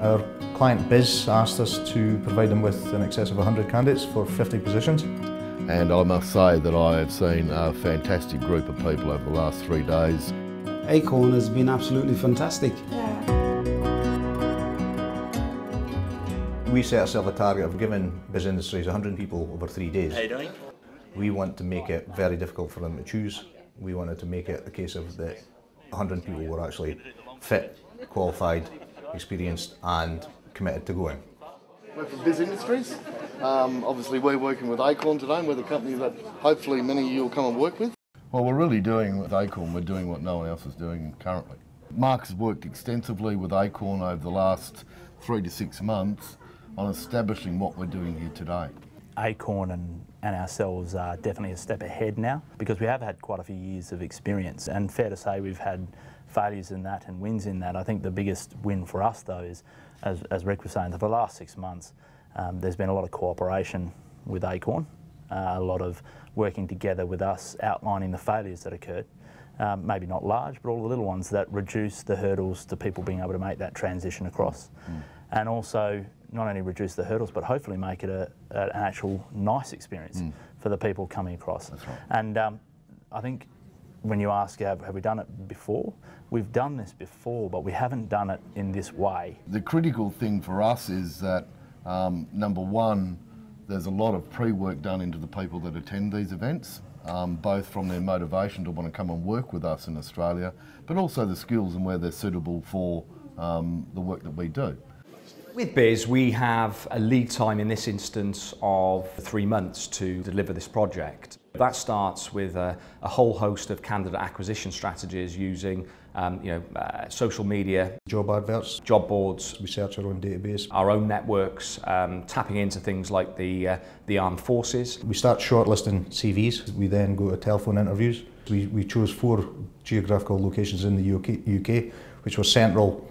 Our client BIS asked us to provide them with in excess of 100 candidates for 50 positions. And I must say that I have seen a fantastic group of people over the last 3 days. Acorn has been absolutely fantastic. We set ourselves a target of giving BIS Industries 100 people over 3 days. How you doing? We want to make it very difficult for them to choose. We wanted to make it a case of that 100 people were actually fit, qualified, experienced and committed to going. We're from BIS Industries. Obviously we're working with Acorn today, and we're the company that hopefully many of you will come and work with. Well, we're really doing with Acorn, we're doing what no one else is doing currently. Mark has worked extensively with Acorn over the last 3 to 6 months on establishing what we're doing here today. Acorn and ourselves are definitely a step ahead now because we have had quite a few years of experience, and fair to say we've had failures in that and wins in that. I think the biggest win for us though is, as Rick was saying, for the last 6 months there's been a lot of cooperation with Acorn, a lot of working together with us, outlining the failures that occurred. Maybe not large, but all the little ones that reduce the hurdles to people being able to make that transition across. And also not only reduce the hurdles, but hopefully make it an actual nice experience for the people coming across. That's right. And I think when you ask, have we done it before? We've done this before, but we haven't done it in this way. The critical thing for us is that, number one, there's a lot of pre-work done into the people that attend these events, both from their motivation to want to come and work with us in Australia, but also the skills and where they're suitable for the work that we do. With BIS, we have a lead time in this instance of 3 months to deliver this project. That starts with a whole host of candidate acquisition strategies using social media, Job adverts, job boards, research our own database, our own networks, tapping into things like the armed forces. We start shortlisting CVs, we then go to telephone interviews. We chose 4 geographical locations in the UK which were central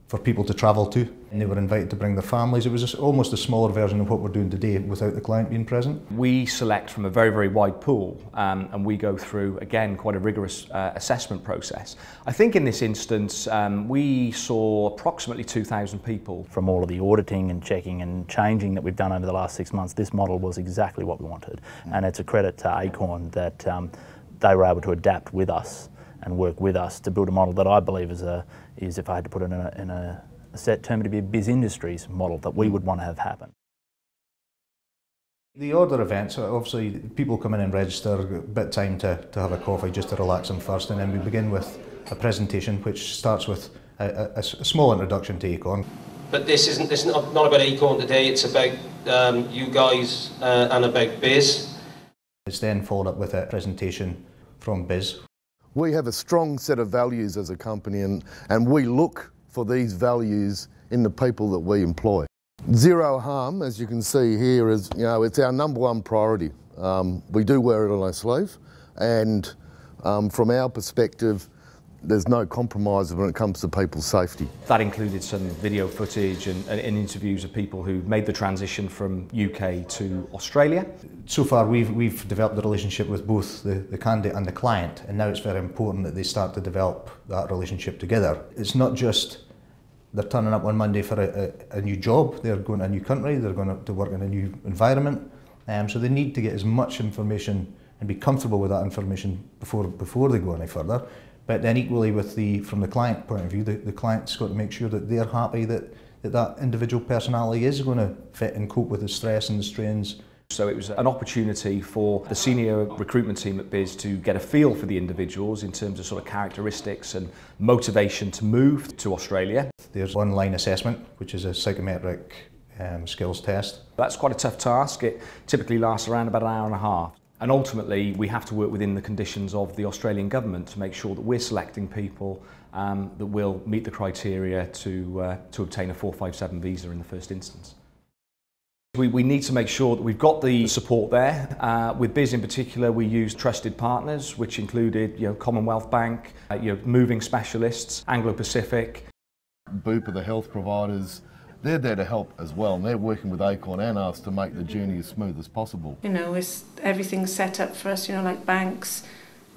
for people to travel to, and they were invited to bring their families. It was almost a smaller version of what we're doing today without the client being present. We select from a very, very wide pool and we go through, again, quite a rigorous assessment process. I think in this instance we saw approximately 2,000 people. From all of the auditing and checking and changing that we've done over the last 6 months, this model was exactly what we wanted. And it's a credit to Acorn that they were able to adapt with us and work with us to build a model that I believe is, if I had to put it in a set term, to be a BIS Industries model that we would want to have happen. The order events, obviously people come in and register, a bit of time to have a coffee just to relax them first, and then we begin with a presentation which starts with a small introduction to Acorn. But this is not about Acorn today, it's about you guys and about BIS. It's then followed up with a presentation from BIS. We have a strong set of values as a company, and we look for these values in the people that we employ. Zero harm, as you can see here, is, it's our #1 priority. We do wear it on our sleeve, and from our perspective, there's no compromise when it comes to people's safety. That included some video footage and interviews of people who made the transition from UK to Australia. So far we've developed a relationship with both the candidate and the client, and now it's very important that they start to develop that relationship together. It's not just they're turning up on Monday for a new job, they're going to a new country, they're going to work in a new environment, so they need to get as much information and be comfortable with that information before they go any further. But then equally from the client point of view, the client's got to make sure that they're happy that individual personality is going to fit and cope with the stress and the strains. So it was an opportunity for the senior recruitment team at BIS to get a feel for the individuals in terms of sort of characteristics and motivation to move to Australia. There's online assessment, which is a psychometric skills test. That's quite a tough task. It typically lasts around about an hour and a half. And ultimately, we have to work within the conditions of the Australian government to make sure that we're selecting people that will meet the criteria to obtain a 457 visa in the first instance. We need to make sure that we've got the support there. With BIS in particular, we used trusted partners, which included Commonwealth Bank, moving specialists, Anglo-Pacific. Bupa, the health providers, they're there to help as well, and they're working with Acorn and us to make the journey as smooth as possible. Everything's set up for us, like banks,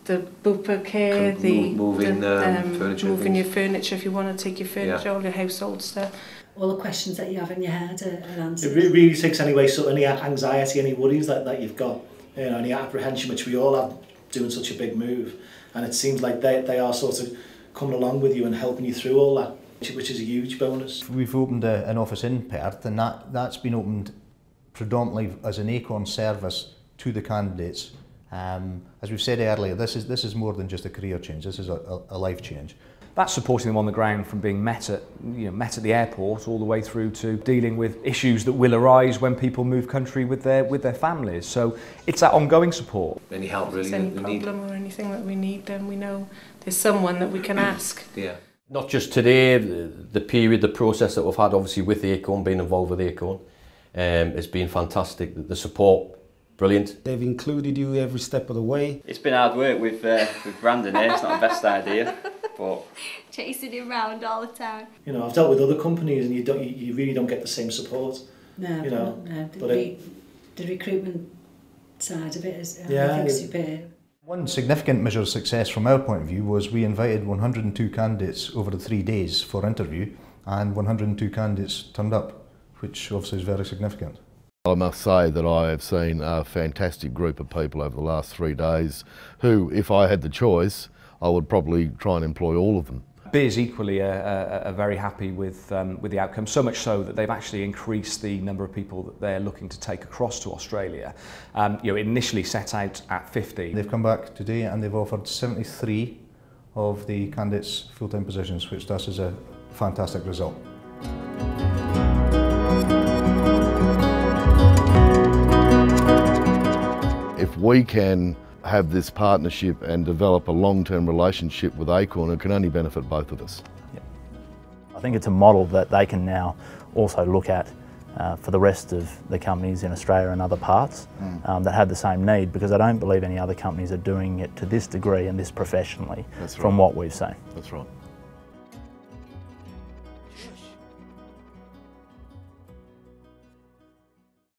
the booper care, moving furniture, moving your furniture if you want to take your furniture, all your household stuff. All the questions that you have in your head are answered. It really takes away any anxiety, any worries that you've got, you know, any apprehension, which we all have doing such a big move. And it seems like they are sort of coming along with you and helping you through all that, which is a huge bonus. We've opened an office in Perth, and that's been opened predominantly as an Acorn service to the candidates. As we've said earlier, this is more than just a career change. This is a life change. That's supporting them on the ground from being met at the airport all the way through to dealing with issues that will arise when people move country with their families. So it's that ongoing support. Any help really? If there's any problem or anything that we need, then we know there's someone that we can ask. Yeah. Not just today, the period, the process that we've had obviously with Acorn, being involved with Acorn, it's been fantastic. The support, brilliant. They've included you every step of the way. It's been hard work with Brandon here, it's not the best idea, but... Chasing him around all the time. You know, I've dealt with other companies and you really don't get the same support. No, you know, no. But the recruitment side of it is, yeah, I think, superb. One significant measure of success from our point of view was we invited 102 candidates over the 3 days for interview, and 102 candidates turned up, which obviously is very significant. I must say that I have seen a fantastic group of people over the last 3 days who, if I had the choice, I would probably try and employ all of them. BIS equally are very happy with the outcome, so much so that they've actually increased the number of people that they're looking to take across to Australia. You know, it initially set out at 50. They've come back today and they've offered 73 of the candidates full-time positions, which to us is a fantastic result. If we can have this partnership and develop a long-term relationship with Acorn, it can only benefit both of us. Yep. I think it's a model that they can now also look at for the rest of the companies in Australia and other parts that have the same need, because I don't believe any other companies are doing it to this degree and this professionally. That's right. From what we've seen. That's right.